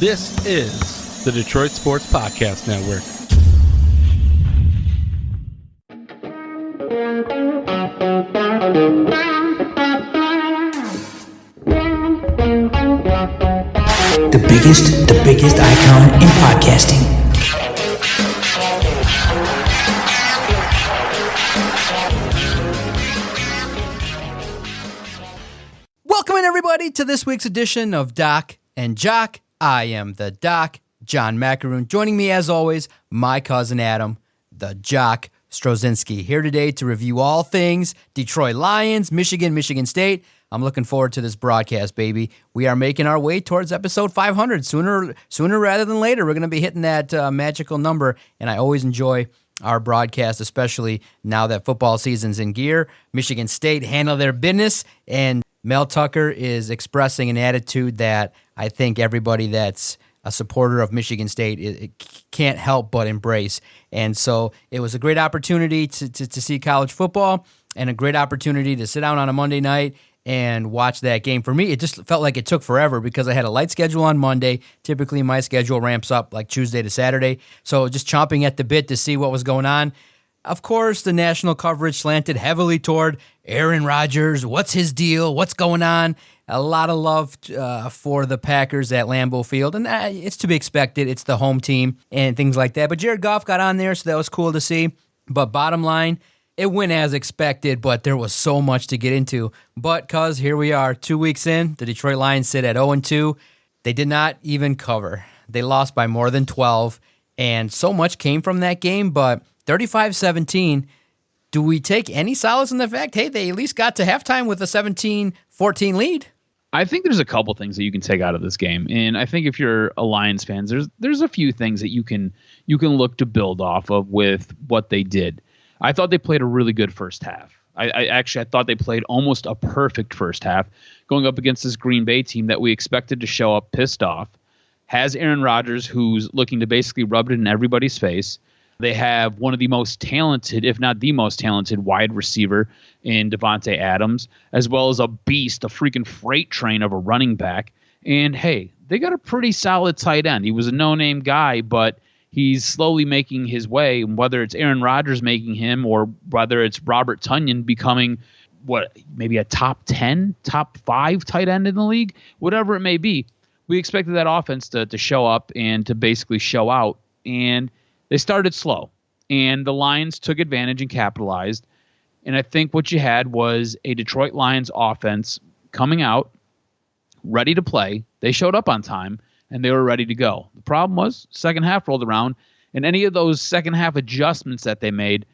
This is the Detroit Sports Podcast Network. The biggest icon in podcasting. Welcome in, everybody, to this week's edition of Doc and Jock. I am the Doc, John Macaroon. Joining me, as always, my cousin Adam, the Jock Strozinski, here today to review all things Detroit Lions, Michigan State. I'm looking forward to this broadcast, baby. We are making our way towards episode 500. Sooner rather than later, we're going to be hitting that magical number, and I always enjoy our broadcast, especially now that football season's in gear. Michigan State handle their business, and Mel Tucker is expressing an attitude that I think everybody that's a supporter of Michigan State it can't help but embrace. And so it was a great opportunity to see college football and a great opportunity to sit down on a Monday night and watch that game. For me, it just felt like it took forever because I had a light schedule on Monday. Typically, my schedule ramps up like Tuesday to Saturday. So just chomping at the bit to see what was going on. Of course, the national coverage slanted heavily toward Aaron Rodgers. What's his deal? What's going on? A lot of love for the Packers at Lambeau Field, and it's to be expected. It's the home team and things like that. But Jared Goff got on there, so that was cool to see. But bottom line, it went as expected, but there was so much to get into. But cuz here we are, 2 weeks in, the Detroit Lions sit at 0-2. They did not even cover. They lost by more than 12, and so much came from that game, but 35-17, do we take any solace in the fact, hey, they at least got to halftime with a 17-14 lead? I think there's a couple things that you can take out of this game, and I think if you're a Lions fan, there's a few things that you can look to build off of with what they did. I thought they played a really good first half. I thought they played almost a perfect first half, going up against this Green Bay team that we expected to show up pissed off. Has Aaron Rodgers, who's looking to basically rub it in everybody's face. They have one of the most talented, if not the most talented, wide receiver in Devontae Adams, as well as a beast, a freaking freight train of a running back. And, hey, they got a pretty solid tight end. He was a no-name guy, but he's slowly making his way, whether it's Aaron Rodgers making him or whether it's Robert Tonyan becoming, maybe a top 10, top 5 tight end in the league, whatever it may be. We expected that offense to show up and to basically show out, and they started slow, and the Lions took advantage and capitalized. And I think what you had was a Detroit Lions offense coming out, ready to play. They showed up on time, and they were ready to go. The problem was second half rolled around, and any of those second half adjustments that they made,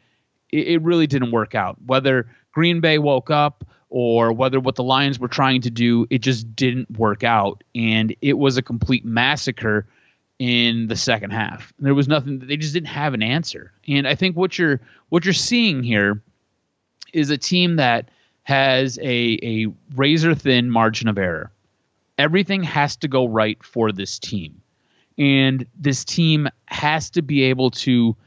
it really didn't work out. Whether Green Bay woke up or whether what the Lions were trying to do, it just didn't work out, and it was a complete massacre in the second half. There was nothing. They just didn't have an answer. And I think what you're seeing here is a team that has a razor thin margin of error. Everything has to go right for this team. And this team has to be able to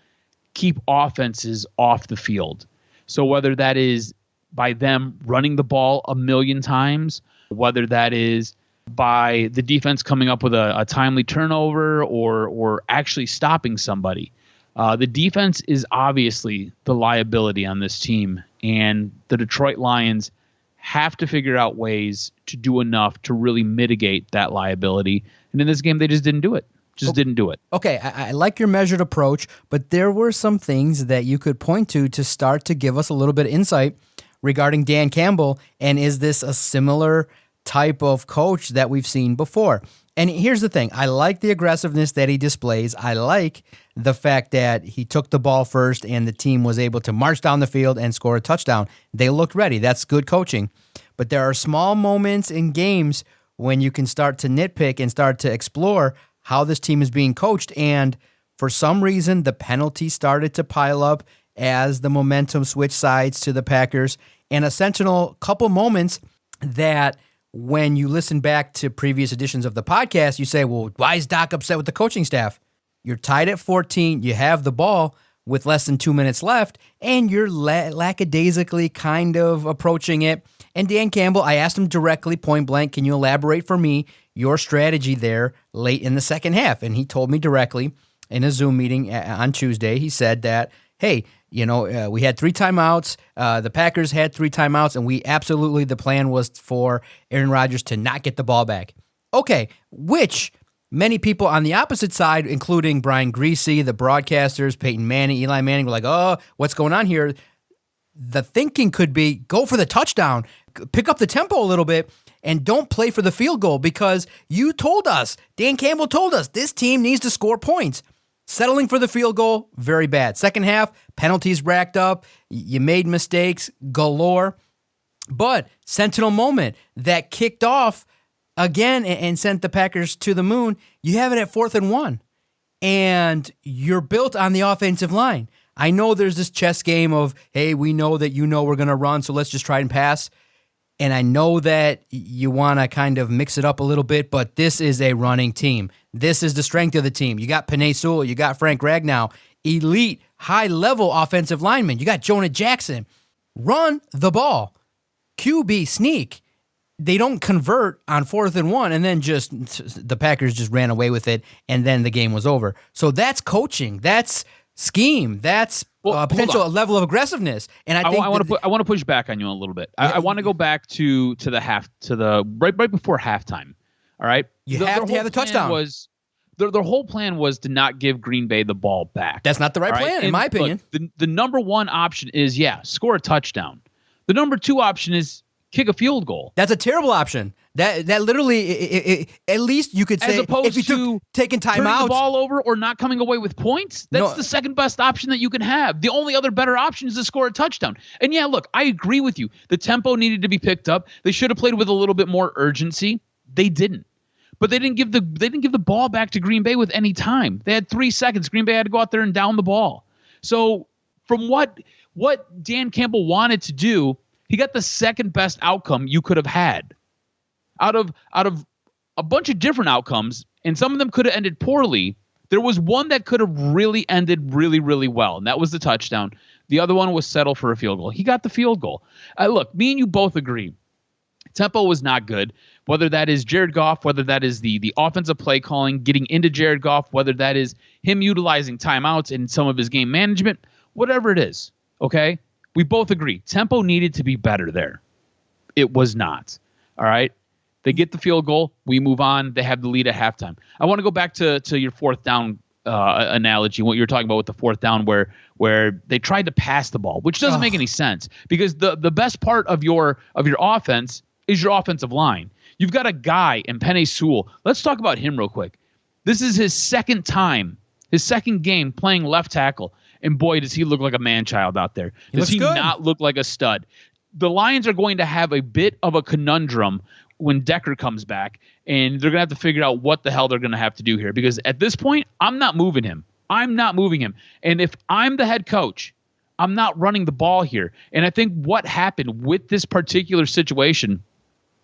keep offenses off the field. So whether that is by them running the ball a million times, whether that is by the defense coming up with a timely turnover or actually stopping somebody. The defense is obviously the liability on this team, and the Detroit Lions have to figure out ways to do enough to really mitigate that liability. And in this game, they just didn't do it. Didn't do it. Okay, I like your measured approach, but there were some things that you could point to start to give us a little bit of insight regarding Dan Campbell, and is this a similar type of coach that we've seen before? And here's the thing. I like the aggressiveness that he displays. I like the fact that he took the ball first and the team was able to march down the field and score a touchdown. They looked ready. That's good coaching. But there are small moments in games when you can start to nitpick and start to explore how this team is being coached. And for some reason, the penalty started to pile up as the momentum switched sides to the Packers. And a sentinel couple moments that when you listen back to previous editions of the podcast, you say, well, why is Doc upset with the coaching staff? You're tied at 14. You have the ball with less than 2 minutes left, and you're lackadaisically kind of approaching it. And Dan Campbell, I asked him directly, point blank, can you elaborate for me? your strategy there late in the second half. And he told me directly in a Zoom meeting on Tuesday, he said that, hey, we had 3 timeouts. The Packers had 3 timeouts, and the plan was for Aaron Rodgers to not get the ball back. Okay, which many people on the opposite side, including Brian Greasy, the broadcasters, Peyton Manning, Eli Manning, were like, oh, what's going on here? The thinking could be go for the touchdown, pick up the tempo a little bit, and don't play for the field goal because you told us, Dan Campbell told us, this team needs to score points. Settling for the field goal, very bad. Second half, penalties racked up. You made mistakes galore. But Sentinel moment that kicked off again and sent the Packers to the moon, you have it at 4th and 1. And you're built on the offensive line. I know there's this chess game of, hey, we know that we're going to run, so let's just try and pass. And I know that you want to kind of mix it up a little bit, but this is a running team. This is the strength of the team. You got Penei Sewell, you got Frank Ragnow, elite, high-level offensive linemen. You got Jonah Jackson. Run the ball. QB sneak. They don't convert on 4th and 1, and then the Packers just ran away with it, and then the game was over. So that's coaching. That's scheme. That's potential level of aggressiveness. And I want to push back on you a little bit. I want to go back to the right before halftime. All right, you have to have the touchdown. Their whole plan was to not give Green Bay the ball back. That's not the right plan, in my opinion. Look, the number one option is score a touchdown. The number 2 option is kick a field goal. That's a terrible option. That literally, at least you could say, as opposed if you taking turning timeouts, the ball over or not coming away with points, that's the second best option that you can have. The only other better option is to score a touchdown. And look, I agree with you. The tempo needed to be picked up. They should have played with a little bit more urgency. They didn't. But they didn't give the ball back to Green Bay with any time. They had 3 seconds. Green Bay had to go out there and down the ball. So from what Dan Campbell wanted to do, he got the second best outcome you could have had. Out of a bunch of different outcomes, and some of them could have ended poorly, there was one that could have really ended really, really well, and that was the touchdown. The other one was settle for a field goal. He got the field goal. Look, me and you both agree. Tempo was not good, whether that is Jared Goff, whether that is the offensive play calling, getting into Jared Goff, whether that is him utilizing timeouts in some of his game management, whatever it is, okay? We both agree. Tempo needed to be better there. It was not, all right? They get the field goal. We move on. They have the lead at halftime. I want to go back to your 4th down analogy, what you were talking about with the 4th down where they tried to pass the ball, which doesn't make any sense because the best part of your offense is your offensive line. You've got a guy in Penei Sewell. Let's talk about him real quick. This is his second game playing left tackle. And boy, does he look like a man-child out there. Does he not look like a stud? The Lions are going to have a bit of a conundrum when Decker comes back, and they're going to have to figure out what the hell they're going to have to do here. Because at this point, I'm not moving him. And if I'm the head coach, I'm not running the ball here. And I think what happened with this particular situation,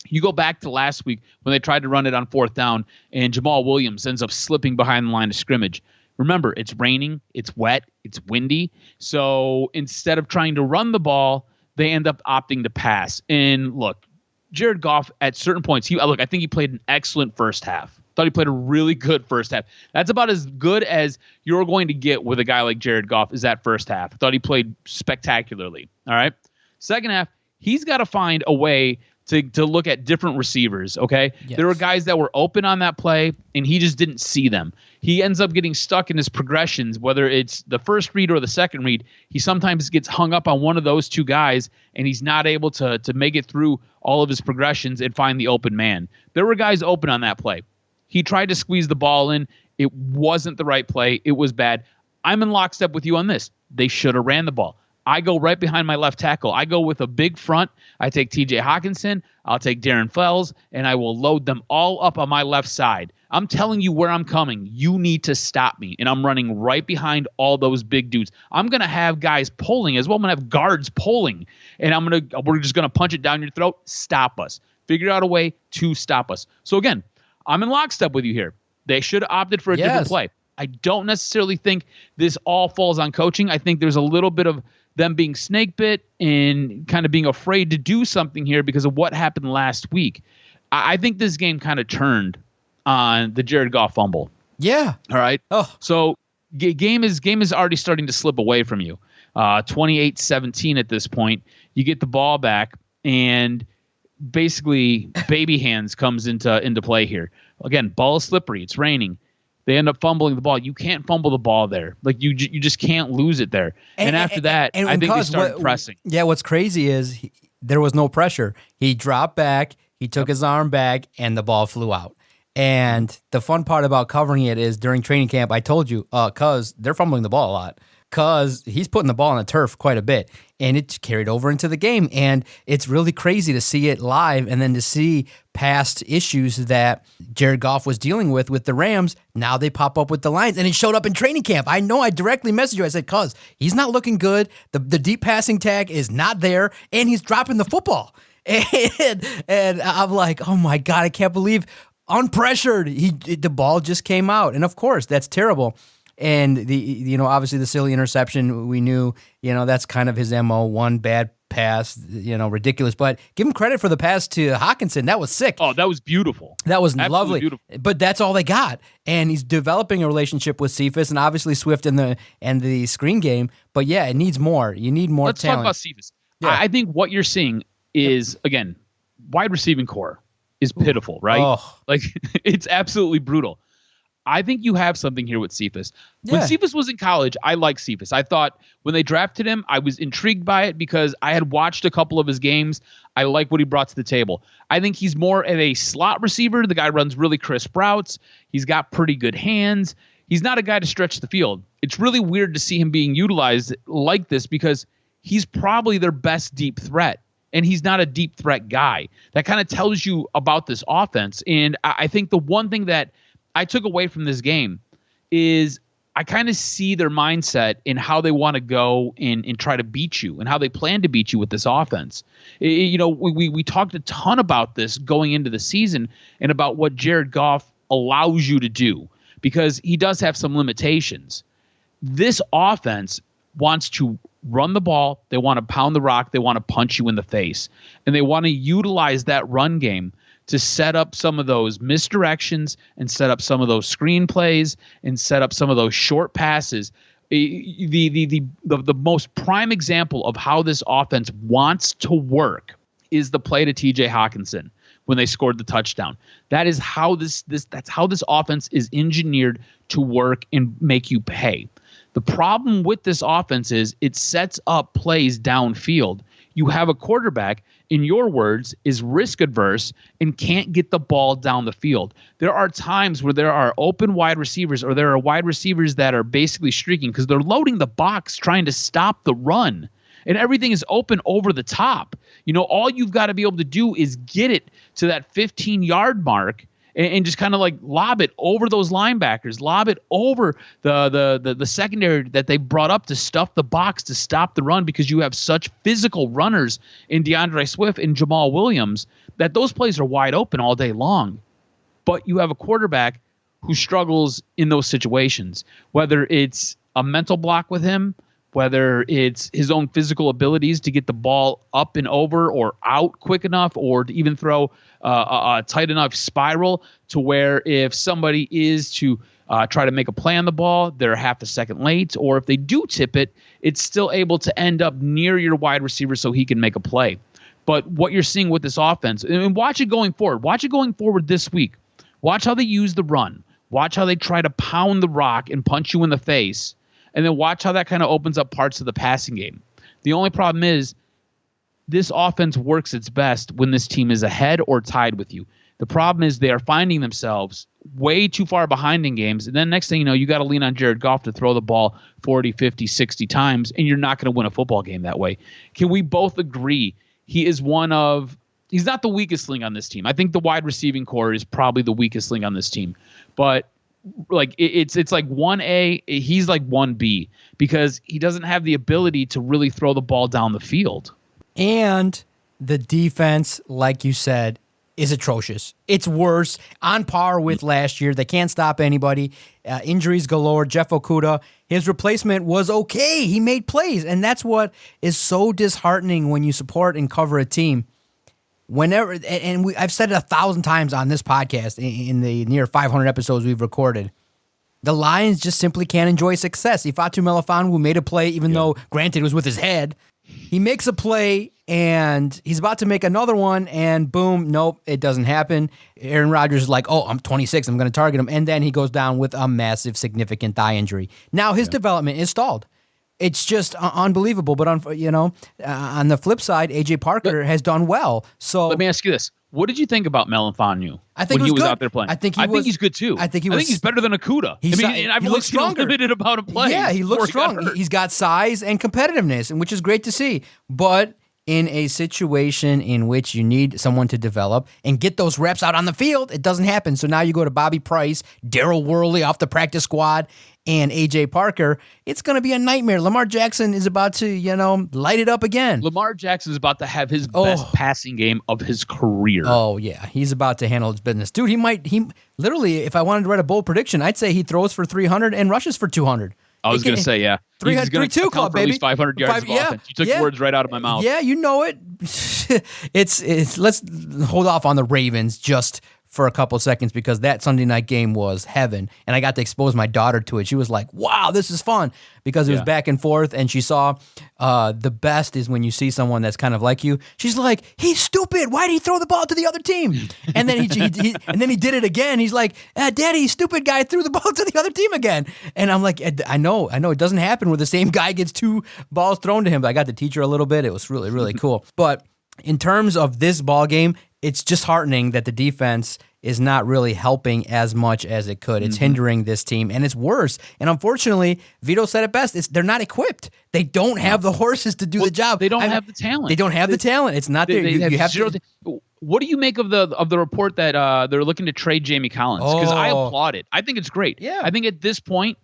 you go back to last week when they tried to run it on 4th down, and Jamal Williams ends up slipping behind the line of scrimmage. Remember, it's raining, it's wet, it's windy. So instead of trying to run the ball, they end up opting to pass. And look, Jared Goff, at certain points, I think he played an excellent first half. Thought he played a really good first half. That's about as good as you're going to get with a guy like Jared Goff is that first half. I thought he played spectacularly. All right. Second half, he's got to find a way to look at different receivers, okay? Yes. There were guys that were open on that play, and he just didn't see them. He ends up getting stuck in his progressions, whether it's the first read or the second read. He sometimes gets hung up on one of those two guys, and he's not able to make it through all of his progressions and find the open man. There were guys open on that play. He tried to squeeze the ball in. It wasn't the right play. It was bad. I'm in lockstep with you on this. They should have ran the ball. I go right behind my left tackle. I go with a big front. I take TJ Hawkinson. I'll take Darren Fells, and I will load them all up on my left side. I'm telling you where I'm coming. You need to stop me, and I'm running right behind all those big dudes. I'm going to have guys pulling as well. I'm going to have guards pulling, and we're just going to punch it down your throat. Stop us. Figure out a way to stop us. So, again, I'm in lockstep with you here. They should have opted for a different play. I don't necessarily think this all falls on coaching. I think there's a little bit of them being snake bit and kind of being afraid to do something here because of what happened last week. I think this game kind of turned on the Jared Goff fumble. Yeah. All right. Oh. So game is already starting to slip away from you. 28-17 at this point. You get the ball back, and basically baby hands comes into play here. Again, ball is slippery. It's raining. They end up fumbling the ball. You can't fumble the ball there. Like you just can't lose it there. And after that, I think they started pressing. Yeah, what's crazy is there was no pressure. He dropped back, he took his arm back, and the ball flew out. And the fun part about covering it is during training camp, I told you, cause they're fumbling the ball a lot. Cause he's putting the ball on the turf quite a bit, and it carried over into the game. And it's really crazy to see it live, and then to see past issues that Jared Goff was dealing with the Rams. Now they pop up with the Lions, and it showed up in training camp. I know I directly messaged you. I said, cause he's not looking good. The deep passing tag is not there, and he's dropping the football. And I'm like, oh my God, I can't believe unpressured. The ball just came out. And of course, that's terrible. And obviously the silly interception, we knew, that's kind of his MO, one bad pass, ridiculous. But give him credit for the pass to Hawkinson. That was sick. Oh, that was beautiful. That was Absolutely lovely. Beautiful. But that's all they got. And he's developing a relationship with Cephas and obviously Swift in the screen game. But yeah, it needs more. You need more Let's talent. talk about Cephas. Yeah. I think what you're seeing is, again, wide receiving core is pitiful, right? Oh. Like, it's absolutely brutal. I think you have something here with Cephas. When Yeah. Cephas was in college, I liked Cephas. I thought when they drafted him, I was intrigued by it because I had watched a couple of his games. I like what he brought to the table. I think he's more of a slot receiver. The guy runs really crisp routes. He's got pretty good hands. He's not a guy to stretch the field. It's really weird to see him being utilized like this because he's probably their best deep threat. And he's not a deep threat guy. That kind of tells you about this offense. And I think the one thing that I took away from this game is I kind of see their mindset in how they want to go and try to beat you and how they plan to beat you with this offense. We talked a ton about this going into the season and about what Jared Goff allows you to do because he does have some limitations. This offense wants to run the ball. They want to pound the rock. They want to punch you in the face. And they want to utilize that run game to set up some of those misdirections and set up some of those screen plays and set up some of those short passes. The most prime example of how this offense wants to work is the play to TJ Hawkinson when they scored the touchdown. That is how that's how this offense is engineered to work and make you pay. The problem with this offense is it sets up plays downfield. You have a quarterback, in your words, is risk adverse and can't get the ball down the field. There are times where there are open wide receivers or there are wide receivers that are basically streaking because they're loading the box trying to stop the run. And everything is open over the top. All you've got to be able to do is get it to that 15-yard mark and just kind of like lob it over those linebackers, lob it over the secondary that they brought up to stuff the box to stop the run because you have such physical runners in DeAndre Swift and Jamal Williams that those plays are wide open all day long. But you have a quarterback who struggles in those situations, whether it's a mental block with him, whether it's his own physical abilities to get the ball up and over or out quick enough or to even throw a tight enough spiral to where if somebody is to try to make a play on the ball, they're half a second late, or if they do tip it, it's still able to end up near your wide receiver so he can make a play. But what you're seeing with this offense, and watch it going forward this week. Watch how they use the run. Watch how they try to pound the rock and punch you in the face. And then watch how that kind of opens up parts of the passing game. The only problem is this offense works its best when this team is ahead or tied with you. The problem is they are finding themselves way too far behind in games. And then next thing you know, you got to lean on Jared Goff to throw the ball 40, 50, 60 times, and you're not going to win a football game that way. Can we both agree he's not the weakest link on this team? I think the wide receiving core is probably the weakest link on this team. But like it's like 1A, he's like 1B because he doesn't have the ability to really throw the ball down the field. And the defense, like you said, is atrocious. It's worse, on par with last year. They can't stop anybody. Injuries galore. Jeff Okudah, his replacement was okay. He made plays, and that's what is so disheartening when you support and cover a team. whenever, and I've said it 1,000 times on this podcast in the near 500 episodes we've recorded, the Lions just simply can't enjoy success. Ifeatu Melifonwu made a play, even though, granted, it was with his head. He makes a play, and he's about to make another one, and boom, nope, it doesn't happen. Aaron Rodgers is like, oh, I'm 26, I'm going to target him, and then he goes down with a massive, significant thigh injury. Now his development is stalled. It's just unbelievable. But on the flip side, AJ Parker has done well. So let me ask you this: what did you think about Melifonwu when he was out there playing? I think he's good too. I think he's better than Akuda. He looks stronger. Limited about a play. Yeah, he looks strong. He's got size and competitiveness, and which is great to see. But in a situation in which you need someone to develop and get those reps out on the field, it doesn't happen. So now you go to Bobby Price, Darryl Worley off the practice squad, and AJ Parker. It's going to be a nightmare. Lamar Jackson is about to, light it up again. Lamar Jackson is about to have his best passing game of his career. Oh, yeah. He's about to handle his business. Dude, he literally, if I wanted to write a bold prediction, I'd say he throws for 300 and rushes for 200. I was going to say, yeah. 3-2 club, baby. 500 yards of offense. You took the words right out of my mouth. Yeah, you know it. It's let's hold off on the Ravens just for a couple seconds because that Sunday night game was heaven, and I got to expose my daughter to it. She was like, wow, this is fun, because it was back and forth, and she saw the best is when you see someone that's kind of like you. She's like, he's stupid. Why did he throw the ball to the other team? And then he did it again. He's like, Daddy, stupid guy threw the ball to the other team again. And I'm like, I know, it doesn't happen where the same guy gets 2 balls thrown to him, but I got to teach her a little bit. It was really, really cool. But in terms of this ball game, it's disheartening that the defense is not really helping as much as it could. It's hindering this team, and it's worse. And unfortunately, Vito said it best. They're not equipped. They don't have the horses to do the job. They don't have the talent. They don't have the talent. It's not there. You have zero. What do you make of the report that they're looking to trade Jamie Collins? Because I applaud it. I think it's great. Yeah. I think at this point,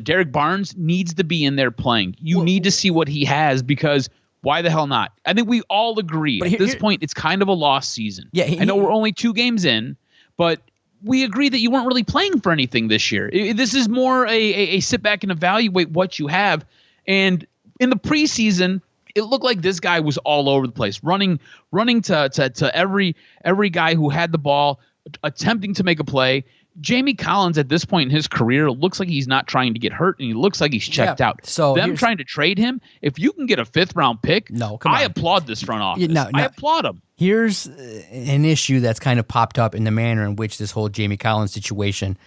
Derek Barnes needs to be in there playing. You need to see what he has, because why the hell not? I think we all agree at this point it's kind of a lost season. Yeah, I know we're only 2 games in, but we agree that you weren't really playing for anything this year. This is more a sit back and evaluate what you have. And in the preseason, it looked like this guy was all over the place, running to every guy who had the ball, attempting to make a play. Jamie Collins at this point in his career looks like he's not trying to get hurt, and he looks like he's checked out. So them trying to trade him, if you can get a 5th round pick, I applaud this front office. I applaud him. Here's an issue that's kind of popped up in the manner in which this whole Jamie Collins situation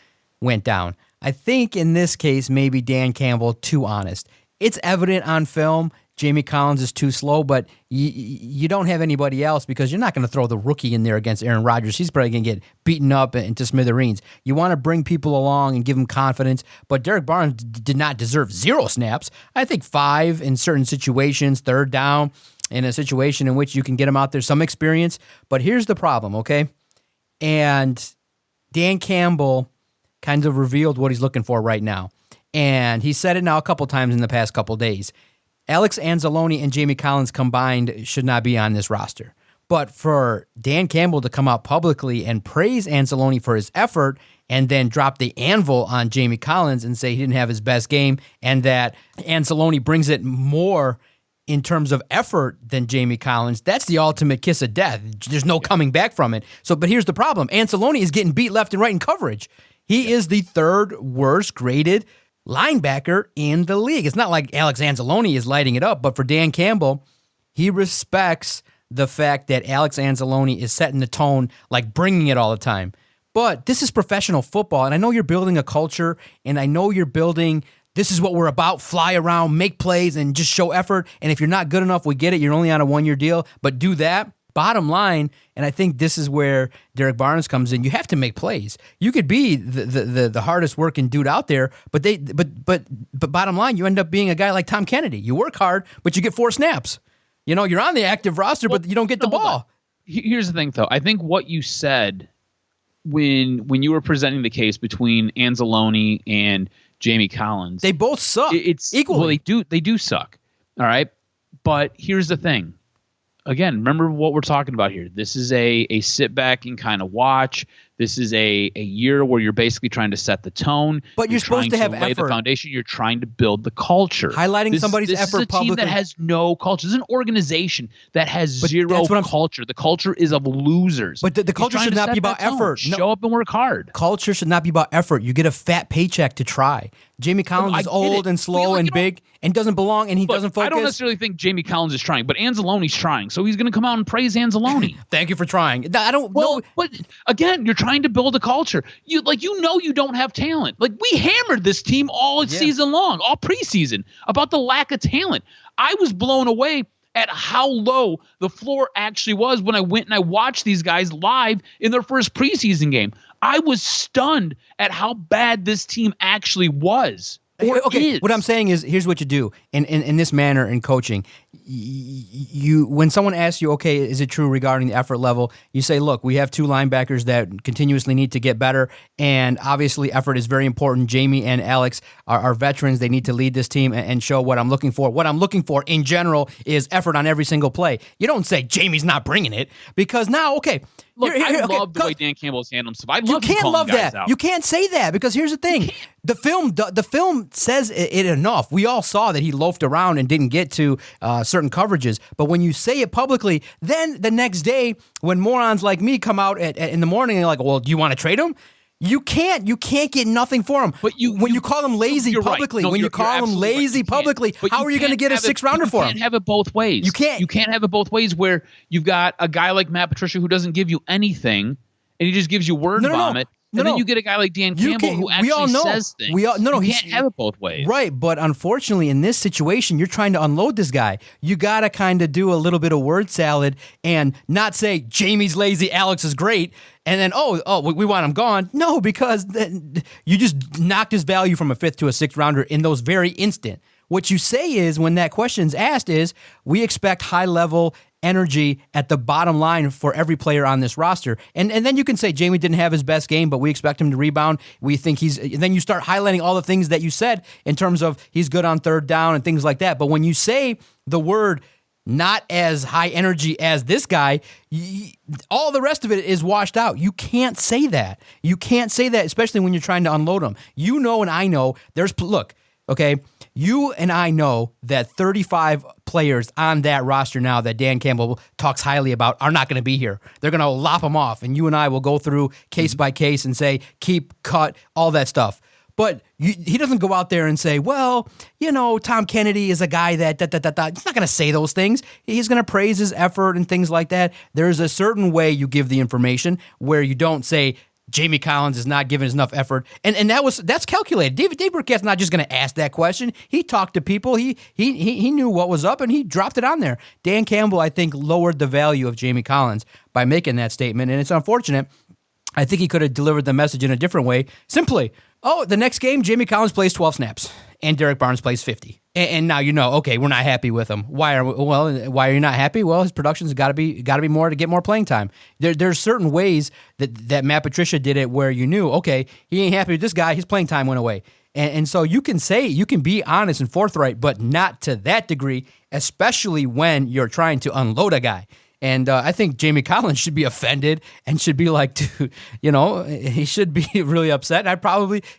went down. I think in this case, maybe Dan Campbell too honest. It's evident on film Jamie Collins is too slow, but you don't have anybody else, because you're not going to throw the rookie in there against Aaron Rodgers. He's probably going to get beaten up into smithereens. You want to bring people along and give them confidence, but Derek Barnes did not deserve 0 snaps. I think 5 in certain situations, 3rd down, in a situation in which you can get him out there, some experience. But here's the problem, okay? And Dan Campbell kind of revealed what he's looking for right now. And he said it now a couple times in the past couple days. Alex Anzalone and Jamie Collins combined should not be on this roster. But for Dan Campbell to come out publicly and praise Anzalone for his effort and then drop the anvil on Jamie Collins and say he didn't have his best game and that Anzalone brings it more in terms of effort than Jamie Collins, that's the ultimate kiss of death. There's no coming back from it. But here's the problem. Anzalone is getting beat left and right in coverage. He is the 3rd worst graded linebacker in the league. It's not like Alex Anzalone is lighting it up, but for Dan Campbell, he respects the fact that Alex Anzalone is setting the tone, like bringing it all the time. But this is professional football, and I know you're building a culture, and I know you're building, this is what we're about, fly around, make plays, and just show effort. And if you're not good enough, we get it. You're only on a 1-year deal, but do that. Bottom line, and I think this is where Derek Barnes comes in, you have to make plays. You could be the hardest working dude out there, but bottom line, you end up being a guy like Tom Kennedy. You work hard, but you get 4 snaps. You're on the active roster, but you don't get the ball. Here's the thing, though. I think what you said when you were presenting the case between Anzalone and Jamie Collins, they both suck. It's equally. Well, they do suck. All right, but here's the thing. Again, remember what we're talking about here. This is a sit back and kind of watch. This is a year where you're basically trying to set the tone. But you're supposed to have lay effort. The foundation. You're trying to build the culture. Highlighting somebody's effort publicly. This is a team that has no culture. This is an organization that has zero culture. The culture is of losers. But the culture should not be about effort. Show up and work hard. Culture should not be about effort. You get a fat paycheck to try. Jamie Collins is old and slow and big and doesn't belong, and he doesn't focus. I don't necessarily think Jamie Collins is trying, but Anzalone's trying, so he's going to come out and praise Anzalone. Thank you for trying. I don't know. But again, you're trying to build a culture. You don't have talent. Like, we hammered this team all season long, all preseason, about the lack of talent. I was blown away at how low the floor actually was when I went and I watched these guys live in their first preseason game. I was stunned at how bad this team actually was. Okay, what I'm saying is, here's what you do in this manner in coaching. You when someone asks you, okay, is it true regarding the effort level? You say, look, we have two linebackers that continuously need to get better, and obviously effort is very important. Jamie and Alex are veterans. They need to lead this team and show what I'm looking for. What I'm looking for in general is effort on every single play. You don't say Jamie's not bringing it, because now, okay. Look, I love the way Dan Campbell's handling stuff. I love you can't love that. Out. You can't say that, because here's the thing: the film says it enough. We all saw that he loafed around and didn't get to certain coverages. But when you say it publicly, then the next day, when morons like me come out in the morning and like, well, do you want to trade him? You can't get nothing for him. But when you call him lazy publicly, right. No, when you call him lazy publicly, how are you going to get a 6-rounder for him? You can't have it both ways. You can't. You can't have it both ways, where you've got a guy like Matt Patricia who doesn't give you anything, and he just gives you word vomit. And then you get a guy like Dan Campbell who actually says things. You can't have it both ways. Right, but unfortunately, in this situation, you're trying to unload this guy. You got to kind of do a little bit of word salad and not say, Jamie's lazy, Alex is great, and then, we want him gone. No, because you just knocked his value from a 5th to a 6th rounder in those very instant. What you say is, when that question's asked, is we expect high-level energy at the bottom line for every player on this roster. And then you can say Jamie didn't have his best game, but we expect him to rebound. We think then you start highlighting all the things that you said in terms of he's good on third down and things like that. But when you say the word not as high energy as this guy, all the rest of it is washed out. You can't say that. You can't say that, especially when you're trying to unload him. You know, and I know okay, you and I know that 35 players on that roster now that Dan Campbell talks highly about are not going to be here. They're going to lop them off, and you and I will go through case by case and say, keep, cut, all that stuff. But he doesn't go out there and say, well, Tom Kennedy is a guy that, He's not going to say those things. He's going to praise his effort and things like that. There's a certain way you give the information where you don't say, Jamie Collins is not giving enough effort, and that's calculated. Dave Burkett's not just going to ask that question. He talked to people. He knew what was up, and he dropped it on there. Dan Campbell, I think, lowered the value of Jamie Collins by making that statement, and it's unfortunate. I think he could have delivered the message in a different way. Simply, the next game, Jamie Collins plays 12 snaps, and Derek Barnes plays 50. And now okay, we're not happy with him. Why are you not happy? Well, his production's got to be more to get more playing time. There's certain ways that Matt Patricia did it where you knew, okay, he ain't happy with this guy. His playing time went away. And so you can be honest and forthright, but not to that degree, especially when you're trying to unload a guy. And I think Jamie Collins should be offended and should be like, dude, he should be really upset.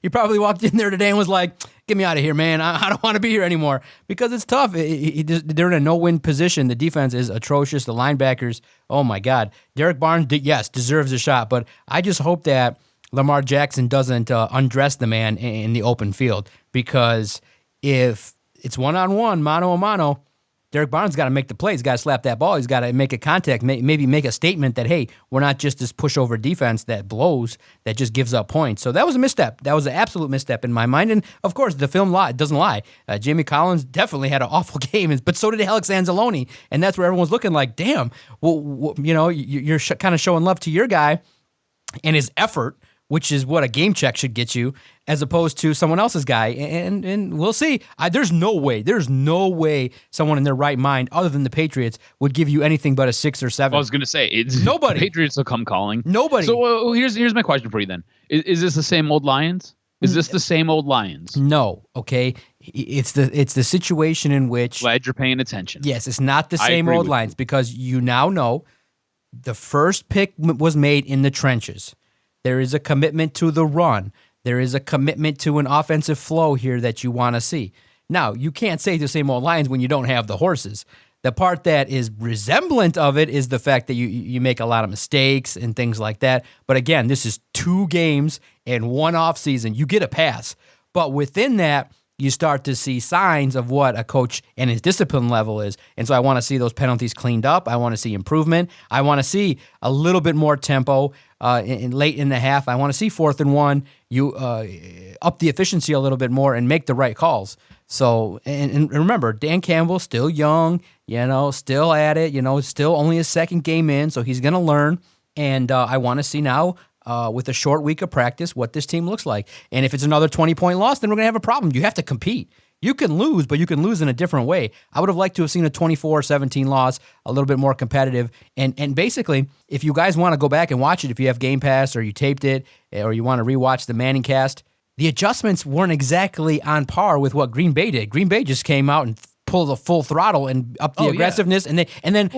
He probably walked in there today and was like, get me out of here, man. I don't want to be here anymore, because it's tough. They're in a no-win position. The defense is atrocious. The linebackers, oh my God. Derek Barnes, deserves a shot, but I just hope that Lamar Jackson doesn't undress the man in the open field, because if it's one-on-one, mano-a-mano, Derek Barnes got to make the play. He's got to slap that ball. He's got to make a contact, maybe make a statement that, hey, we're not just this pushover defense that blows, that just gives up points. So that was a misstep. That was an absolute misstep in my mind. And, of course, the film doesn't lie. Jamie Collins definitely had an awful game, but so did Alex Anzalone. And that's where everyone's looking like, damn, well, you're kind of showing love to your guy and his effort, which is what a game check should get you, as opposed to someone else's guy. And we'll see. There's no way someone in their right mind, other than the Patriots, would give you anything but a 6 or 7. I was going to say, nobody. The Patriots will come calling. Nobody. So here's my question for you then. Is this the same old Lions? Is this the same old Lions? No. Okay. It's the situation in which. Glad you're paying attention. Yes, it's not the same old Lions, because you now know the first pick was made in the trenches. There is a commitment to the run. There is a commitment to an offensive flow here that you want to see. Now, you can't say the same old lines when you don't have the horses. The part that is resemblant of it is the fact that you make a lot of mistakes and things like that. But again, this is 2 games and 1 off season. You get a pass. But within that, you start to see signs of what a coach and his discipline level is. And so I want to see those penalties cleaned up. I want to see improvement. I want to see a little bit more tempo late in the half. I want to see 4th and 1. You up the efficiency a little bit more and make the right calls. So, and remember, Dan Campbell, still young, still at it, still only his 2nd game in, so he's going to learn. And I want to see now, with a short week of practice, what this team looks like. And if it's another 20-point loss, then we're going to have a problem. You have to compete. You can lose, but you can lose in a different way. I would have liked to have seen a 24-17 loss, a little bit more competitive. And basically, if you guys want to go back and watch it, if you have Game Pass or you taped it, or you want to rewatch the Manning cast, the adjustments weren't exactly on par with what Green Bay did. Green Bay just came out and pulled the full throttle and up the aggressiveness, yeah. and then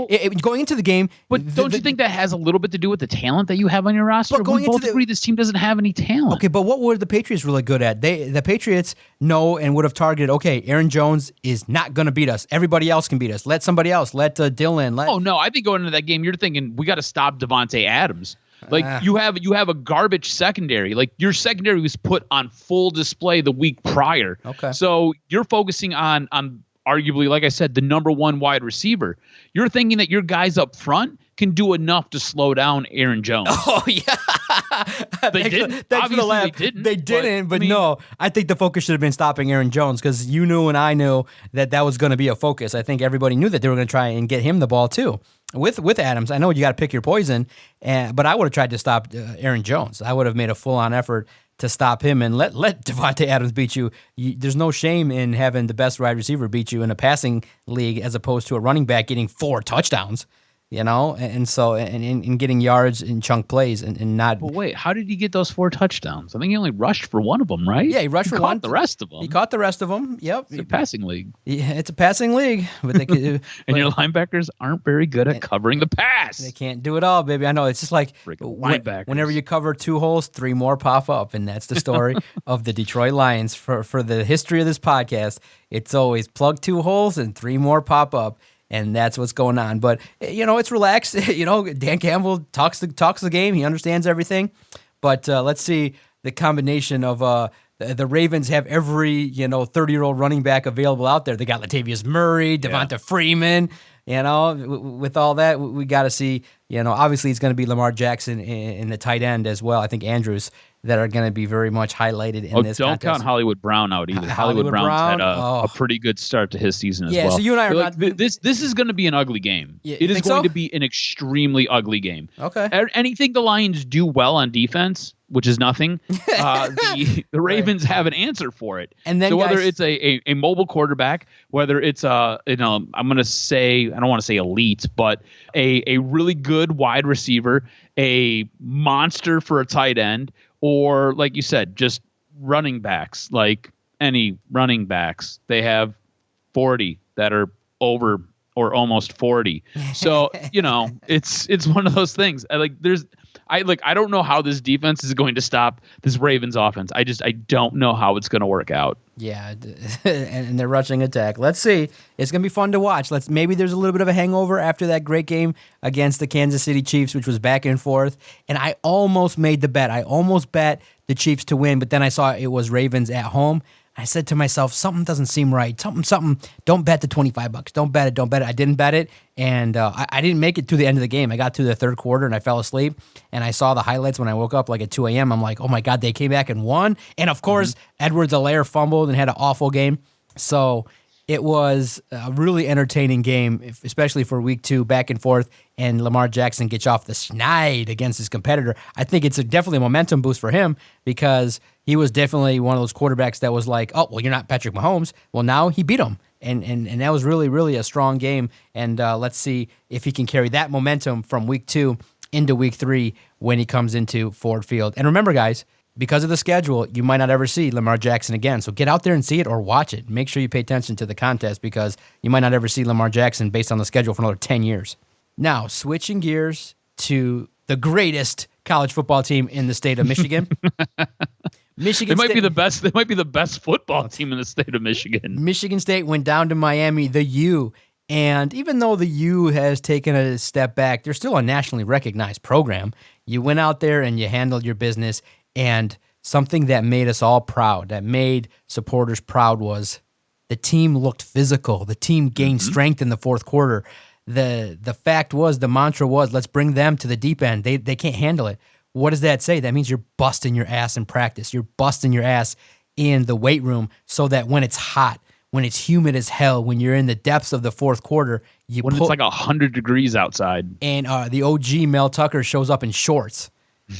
going into the game. But don't you think that has a little bit to do with the talent that you have on your roster? But we both agree this team doesn't have any talent. Okay, but what were the Patriots really good at? The Patriots know and would have targeted, okay, Aaron Jones is not going to beat us. Everybody else can beat us. Let somebody else. Let Dylan. Oh, no, I think going into that game, you're thinking, we got to stop Devontae Adams. Like you have a garbage secondary. Like your secondary was put on full display the week prior. Okay. So you're focusing on arguably, like I said, the number 1 wide receiver. You're thinking that your guys up front can do enough to slow down Aaron Jones. Oh, yeah. They didn't. Thanks for the laugh. They didn't, but no. I think the focus should have been stopping Aaron Jones because you knew and I knew that was going to be a focus. I think everybody knew that they were going to try and get him the ball too. With Adams, I know you got to pick your poison, but I would have tried to stop Aaron Jones. I would have made a full-on effort to stop him and let Devontae Adams beat you. There's no shame in having the best wide receiver beat you in a passing league as opposed to a running back getting 4 touchdowns. And so getting yards in chunk plays and not. But wait, how did he get those 4 touchdowns? I think he only rushed for 1 of them, right? Yeah, he rushed for 1. Caught the rest of them. He caught the rest of them. Yep. It's a passing league. Yeah, it's a passing league, but they could, and your linebackers aren't very good at covering the pass. They can't do it all, baby. I know. It's just like whenever you cover 2 holes, 3 more pop up, and that's the story of the Detroit Lions for the history of this podcast. It's always plug 2 holes and 3 more pop up. And that's what's going on. But, it's relaxed. Dan Campbell talks the game. He understands everything. But let's see the combination of the Ravens have every, 30-year-old running back available out there. They got Latavius Murray, Devonta Freeman. With all that, we got to see, obviously it's going to be Lamar Jackson in the tight end as well. I think Andrews that are going to be very much highlighted in this don't contest. count Hollywood Brown out either. Hollywood Brown's had a pretty good start to his season as well. Yeah, so you and I are not... This is going to be an ugly game. Yeah, it is going to be an extremely ugly game. Okay. Anything the Lions do well on defense, which is nothing, the Ravens have an answer for it. And then so whether it's a mobile quarterback, whether it's I'm going to say, I don't want to say elite, but a really good wide receiver, a monster for a tight end, or like you said, just running backs, like any running backs. They have 40 that are over or almost 40. So, it's one of those things. I don't know how this defense is going to stop this Ravens offense. I don't know how it's going to work out. Yeah, and they're rushing attack. Let's see. It's going to be fun to watch. Maybe there's a little bit of a hangover after that great game against the Kansas City Chiefs, which was back and forth. And I almost made the bet. I almost bet the Chiefs to win, but then I saw it was Ravens at home. I said to myself, something doesn't seem right. Something. Don't bet the $25. Don't bet it. I didn't bet it, and I didn't make it to the end of the game. I got to the third quarter, and I fell asleep, and I saw the highlights when I woke up, like at 2 a.m. I'm like, oh, my God, they came back and won. And, of course, Edwards-Helaire fumbled and had an awful game. So it was a really entertaining game, especially for week 2, back and forth, and Lamar Jackson gets off the schneid against his competitor. I think it's definitely a momentum boost for him because he was definitely one of those quarterbacks that was like, oh, well, you're not Patrick Mahomes. Well, now he beat him, and that was really, really a strong game, and let's see if he can carry that momentum from week 2 into week 3 when he comes into Ford Field. And remember, guys, because of the schedule, you might not ever see Lamar Jackson again. So get out there and see it or watch it. Make sure you pay attention to the contest because you might not ever see Lamar Jackson based on the schedule for another 10 years. Now, switching gears to the greatest college football team in the state of Michigan. They might be the best. They might be the best football team in the state of Michigan. Michigan State went down to Miami, the U, and even though the U has taken a step back, they're still a nationally recognized program. You went out there and you handled your business, and something that made us all proud, that made supporters proud, was the team looked physical. The team gained strength in the fourth quarter. The fact was, the mantra was, let's bring them to the deep end. They can't handle it. What does that say? That means you're busting your ass in practice. You're busting your ass in the weight room so that when it's hot, when it's humid as hell, when you're in the depths of the fourth quarter, when it's like 100 degrees outside, and the OG Mel Tucker shows up in shorts.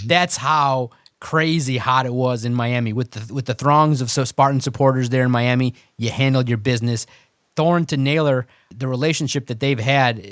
That's how crazy hot it was in Miami with the throngs of Spartan supporters there in Miami. You handled your business. Thorne to Naylor, the relationship that they've had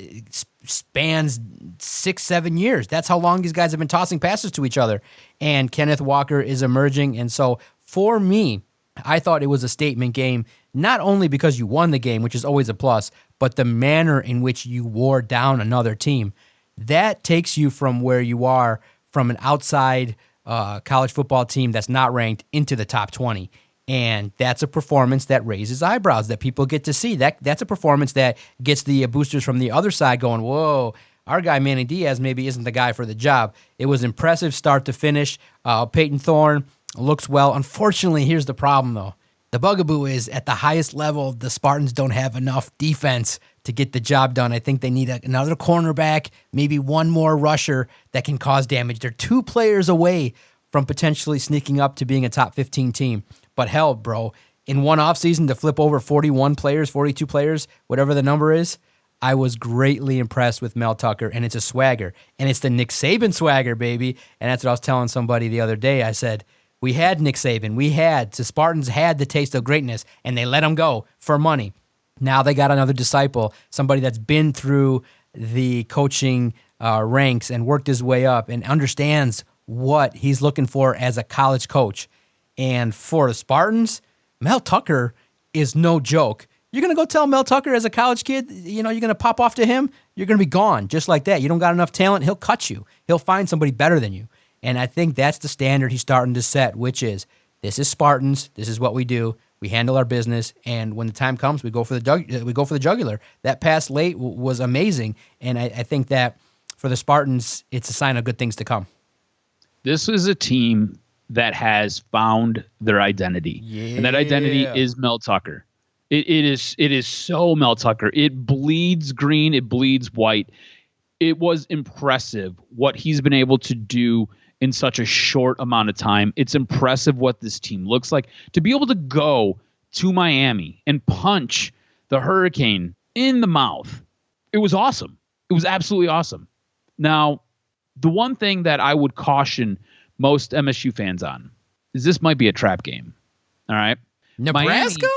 spans 6-7 years. That's how long these guys have been tossing passes to each other. And Kenneth Walker is emerging. And so for me, I thought it was a statement game, not only because you won the game, which is always a plus, but the manner in which you wore down another team. That takes you from where you are, from an outside college football team that's not ranked, into the top 20. And that's a performance that raises eyebrows, that people get to see. That's a performance that gets the boosters from the other side going, whoa, our guy Manny Diaz maybe isn't the guy for the job. It was impressive start to finish. Peyton Thorne looks well. Unfortunately, here's the problem, though. The bugaboo is, at the highest level, the Spartans don't have enough defense to get the job done. I think they need another cornerback, maybe one more rusher that can cause damage. They're 2 players away from potentially sneaking up to being a top 15 team. But hell, bro, in one offseason to flip over 41 players, 42 players, whatever the number is, I was greatly impressed with Mel Tucker, and it's a swagger. And it's the Nick Saban swagger, baby. And that's what I was telling somebody the other day. I said, we had Nick Saban. The Spartans had the taste of greatness, and they let him go for money. Now they got another disciple, somebody that's been through the coaching ranks and worked his way up and understands what he's looking for as a college coach. And for the Spartans, Mel Tucker is no joke. You're going to go tell Mel Tucker as a college kid, you're going to pop off to him, you're going to be gone just like that. You don't got enough talent, he'll cut you. He'll find somebody better than you. And I think that's the standard he's starting to set, which is, this is Spartans, this is what we do, we handle our business, and when the time comes, we go for the jugular. That pass late was amazing, and I think that for the Spartans, it's a sign of good things to come. This is a team that has found their identity. Yeah. And that identity is Mel Tucker. It is so Mel Tucker. It bleeds green, it bleeds white. It was impressive what he's been able to do in such a short amount of time. It's impressive what this team looks like. To be able to go to Miami and punch the Hurricane in the mouth, it was awesome. It was absolutely awesome. Now, the one thing that I would caution most MSU fans on is this might be a trap game. All right. Nebraska?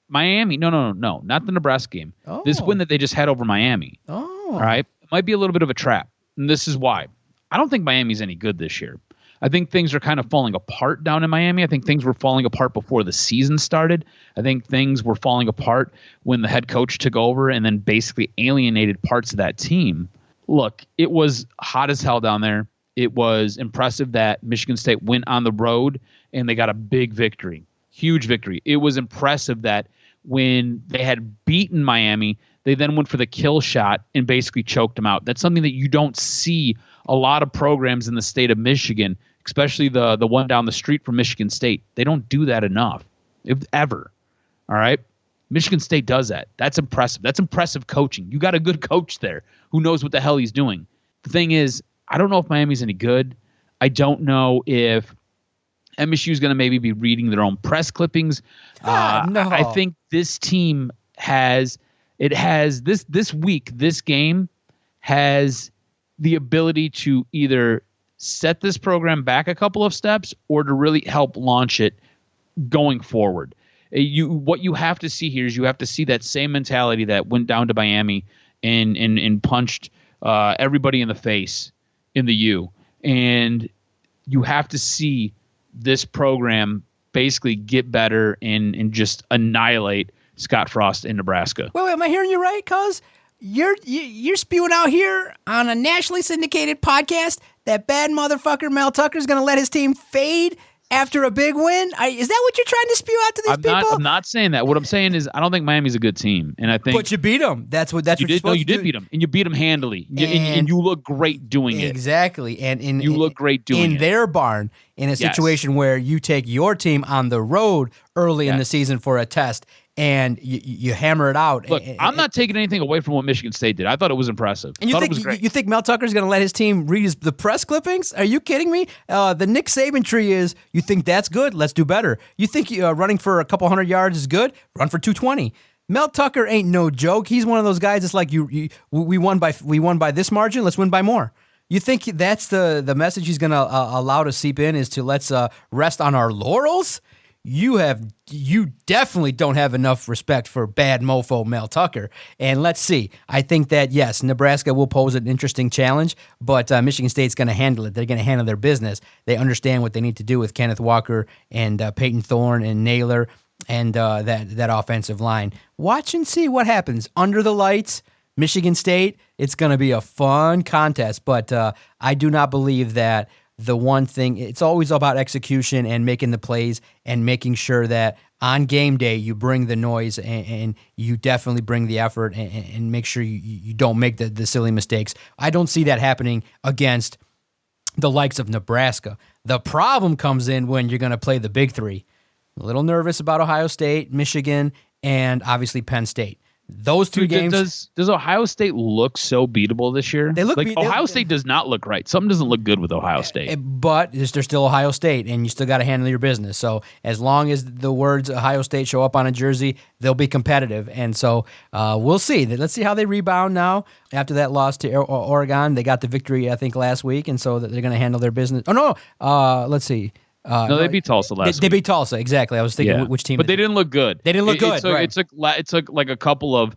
Miami. No, not the Nebraska game. Oh. This win that they just had over Miami. Oh. All right. It might be a little bit of a trap. And this is why. I don't think Miami's any good this year. I think things are kind of falling apart down in Miami. I think things were falling apart before the season started. I think things were falling apart when the head coach took over and then basically alienated parts of that team. Look, it was hot as hell down there. It was impressive that Michigan State went on the road and they got a big victory, huge victory. It was impressive that when they had beaten Miami, they then went for the kill shot and basically choked them out. That's something that you don't see a lot of programs in the state of Michigan, especially the one down the street from Michigan State. They don't do that enough, if ever. All right? Michigan State does that. That's impressive. That's impressive coaching. You got a good coach there who knows what the hell he's doing. The thing is, I don't know if Miami's any good. I don't know if MSU is going to maybe be reading their own press clippings. No. I think this team has this week, this game has the ability to either set this program back a couple of steps or to really help launch it going forward. What you have to see here is you have to see that same mentality that went down to Miami and punched everybody in the face in the U. And you have to see this program basically get better and just annihilate Scott Frost in Nebraska. Wait, am I hearing you right, cuz? you're spewing out here on a nationally syndicated podcast that bad motherfucker Mel Tucker's going to let his team fade after a big win? Is that what you're trying to spew out to these people? I'm not saying that. What I'm saying is I don't think Miami's a good team, and I think. But you beat them. That's what you did. No, you did beat them, and you beat them handily, and you look great doing it. Exactly, and you look great doing it in their barn in a situation where you take your team on the road early in the season for a test. And you hammer it out. Look, I'm not taking anything away from what Michigan State did. I thought it was impressive. And you think Mel Tucker's going to let his team read the press clippings? Are you kidding me? The Nick Saban tree is, you think that's good? Let's do better. You think running for a couple 100 yards is good? Run for 220. Mel Tucker ain't no joke. He's one of those guys that's like, we won by this margin. Let's win by more. You think that's the message he's going to allow to seep in is to let's rest on our laurels? You definitely don't have enough respect for bad mofo Mel Tucker. And let's see. I think that, yes, Nebraska will pose an interesting challenge, but Michigan State's going to handle it. They're going to handle their business. They understand what they need to do with Kenneth Walker and Peyton Thorne and Naylor and that offensive line. Watch and see what happens. Under the lights, Michigan State, it's going to be a fun contest, but I do not believe that the one thing, it's always about execution and making the plays and making sure that on game day you bring the noise and you definitely bring the effort and make sure you don't make the silly mistakes. I don't see that happening against the likes of Nebraska. The problem comes in when you're going to play the big three. A little nervous about Ohio State, Michigan, and obviously Penn State. Those two games. Does Ohio State look so beatable this year? They look like Ohio State does not look right. Something doesn't look good with Ohio State. But they're still Ohio State, and you still got to handle your business. So as long as the words Ohio State show up on a jersey, they'll be competitive. And so we'll see. Let's see how they rebound now after that loss to Oregon. They got the victory, I think, last week, and so they're going to handle their business. Oh, no. Let's see. No, they beat Tulsa last week. They beat Tulsa, exactly. I was thinking which team. But they didn't look good. They didn't look good. It took like a couple of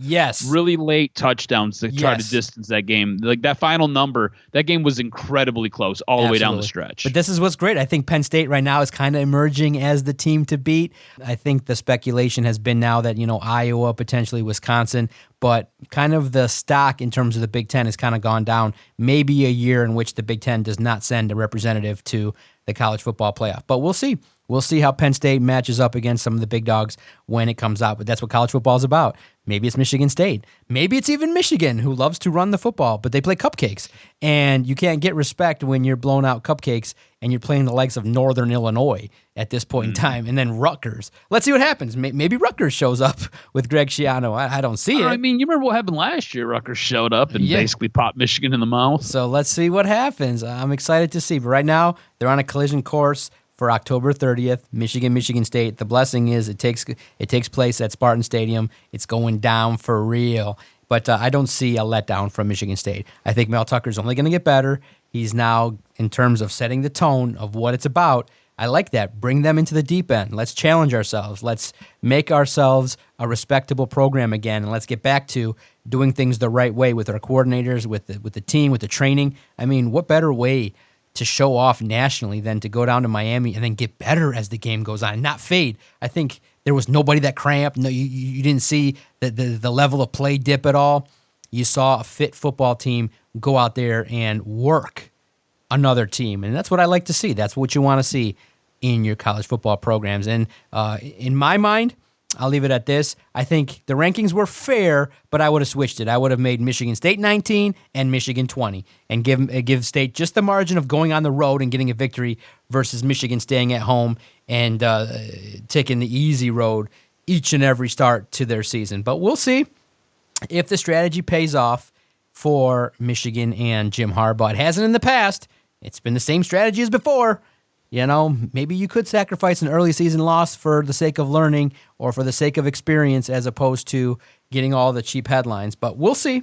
really late touchdowns to try to distance that game. Like that final number, that game was incredibly close all the way down the stretch. But this is what's great. I think Penn State right now is kind of emerging as the team to beat. I think the speculation has been now that, Iowa, potentially Wisconsin, but kind of the stock in terms of the Big Ten has kind of gone down. Maybe a year in which the Big Ten does not send a representative to the college football playoff. But we'll see. We'll see how Penn State matches up against some of the big dogs when it comes out. But that's what college football is about. Maybe it's Michigan State. Maybe it's even Michigan, who loves to run the football, but they play cupcakes. And you can't get respect when you're blowing out cupcakes and you're playing the likes of Northern Illinois at this point in time, and then Rutgers. Let's see what happens. Maybe Rutgers shows up with Greg Schiano. I don't see it. I mean, you remember what happened last year? Rutgers showed up and basically popped Michigan in the mouth. So let's see what happens. I'm excited to see. But right now, they're on a collision course for October 30th, Michigan State. The blessing is it takes place at Spartan Stadium. It's going down for real. But I don't see a letdown from Michigan State. I think Mel Tucker's only going to get better. He's now, in terms of setting the tone of what it's about, I like that. Bring them into the deep end. Let's challenge ourselves. Let's make ourselves a respectable program again, and let's get back to doing things the right way with our coordinators, with the team, with the training. I mean, what better way to show off nationally than to go down to Miami and then get better as the game goes on and not fade? I think there was nobody that cramped. No, you didn't see the level of play dip at all. You saw a fit football team go out there and work another team, and that's what I like to see. That's what you want to see in your college football programs. And in my mind, I'll leave it at this. I think the rankings were fair, but I would have switched it. I would have made Michigan State 19 and Michigan 20 and give State just the margin of going on the road and getting a victory versus Michigan staying at home and taking the easy road each and every start to their season. But we'll see if the strategy pays off for Michigan and Jim Harbaugh. It hasn't in the past. It's been the same strategy as before. Maybe you could sacrifice an early season loss for the sake of learning or for the sake of experience as opposed to getting all the cheap headlines. But we'll see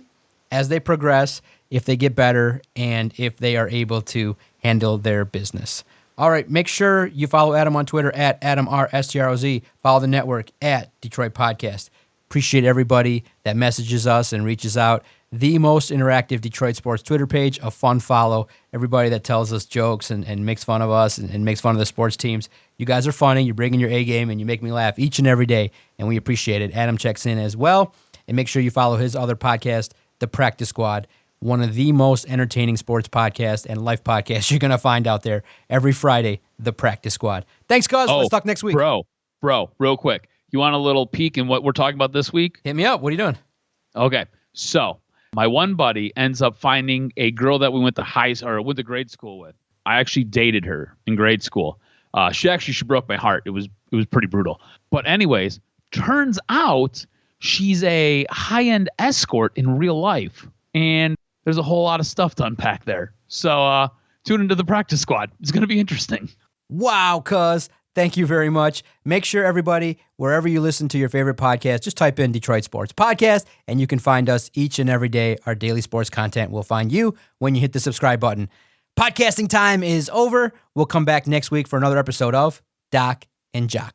as they progress if they get better and if they are able to handle their business. All right, make sure you follow Adam on Twitter at AdamRSTROZ. Follow the network at Detroit Podcast. Appreciate everybody that messages us and reaches out. The most interactive Detroit sports Twitter page, a fun follow. Everybody that tells us jokes and makes fun of us and makes fun of the sports teams. You guys are funny. You're bringing your A game, and you make me laugh each and every day, and we appreciate it. Adam checks in as well. And make sure you follow his other podcast, The Practice Squad, one of the most entertaining sports podcasts and life podcasts you're going to find out there every Friday, The Practice Squad. Thanks, cuz. Let's talk next week. Bro, real quick. You want a little peek in what we're talking about this week? Hit me up. What are you doing? Okay. So my one buddy ends up finding a girl that we went to grade school with. I actually dated her in grade school. She broke my heart. It was pretty brutal. But anyways, turns out she's a high-end escort in real life. And there's a whole lot of stuff to unpack there. So tune into the Practice Squad. It's going to be interesting. Wow, cuz. Thank you very much. Make sure, everybody, wherever you listen to your favorite podcast, just type in Detroit Sports Podcast, and you can find us each and every day. Our daily sports content will find you when you hit the subscribe button. Podcasting time is over. We'll come back next week for another episode of Doc and Jock.